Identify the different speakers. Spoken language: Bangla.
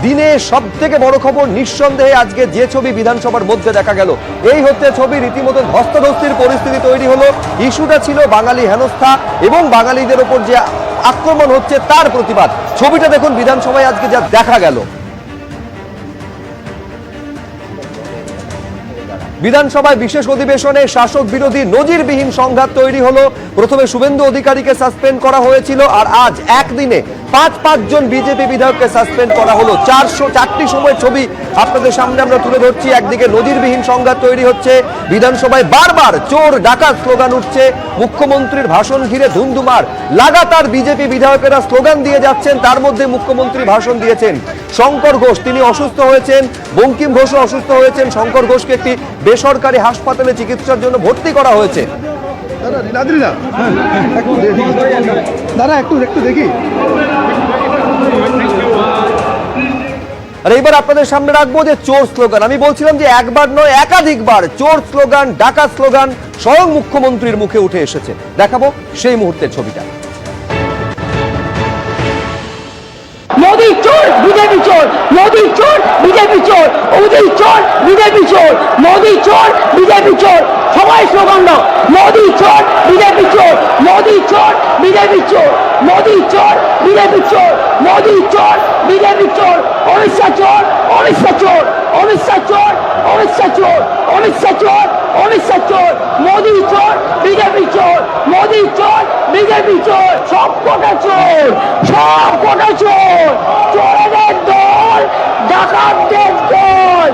Speaker 1: দিনে সব থেকে বড় খবর নিঃসন্দেহে আজকে যে ছবি বিধানসভার মধ্যে দেখা গেল, এই হচ্ছে ছবি। রীতিমতো ধস্তাধস্তির পরিস্থিতি তৈরি হলো। ইস্যুটা ছিল বাঙালি হেনস্থা এবং বাঙালিদের ওপর যে আক্রমণ হচ্ছে তার প্রতিবাদ। ছবিটা দেখুন বিধানসভায় আজকে যা দেখা গেল। বিধানসভায় বিশেষ অধিবেশনে শাসক বিরোধী নজিরবিহীন সংঘাত তৈরি হলো। প্রথমে শুভেন্দু অধিকারীকে সাসপেন্ড করা হয়েছিল, আর আজ একদিনে পাঁচজন বিজেপি বিধায়ককে সাসপেন্ড করা হলো। 404টি সময় ছবি আপনাদের সামনে আমরা তুলে ধরছি। একদিকে নজিরবিহীন সংঘাত তৈরি হচ্ছে, বিধানসভায় বারবার চোর ডাকাত স্লোগান উঠছে, মুখ্যমন্ত্রীর ভাষণ ঘিরে ধুন্ধুমার, লাগাতার বিজেপি বিধায়কেরা স্লোগান দিয়ে যাচ্ছেন। তার মধ্যে মুখ্যমন্ত্রী ভাষণ দিয়েছেন। শঙ্কর ঘোষ তিনি অসুস্থ হয়েছেন, বঙ্কিম ঘোষও অসুস্থ হয়েছেন। শঙ্কর ঘোষকে একটি বেসরকারি হাসপাতালে চিকিৎসার জন্য ভর্তি করা হয়েছে। আর এইবার আপনাদের সামনে রাখবো যে চোর স্লোগান। আমি বলছিলাম যে একবার নয় একাধিকবার চোর স্লোগান, ডাকাত স্লোগান স্বয়ং মুখ্যমন্ত্রীর মুখে উঠে এসেছে। দেখাবো সেই মুহূর্তের ছবিটা।
Speaker 2: মোদি চোর, বিজেপি চোর, মোদি চোর, বিজেপি চোর, মোদি চোর, বিজেপি চোর, মোদি চোর, বিজেপি চোর, সবাই স্লোগান দাও, মোদি চোর, বিজেপি চোর, মোদি চোর, বিজেপি চোর, মোদি চোর, বিজেপি চোর, মোদি চোর, বিজেপি চোর, অমিত শাহ চোর, অমিত শাহ চোর, অমিত শাহ চোর, অমিত শাহ চোর, অমিত শাহ চোর, অমিত শাহ চোর, মোদি চোর, বিজেপি চোর, মোদি চোর, বিজেপি চোর, সব কটা চোর, সব কটা চোর, চোরেদের দল, ডাকাতদের দল।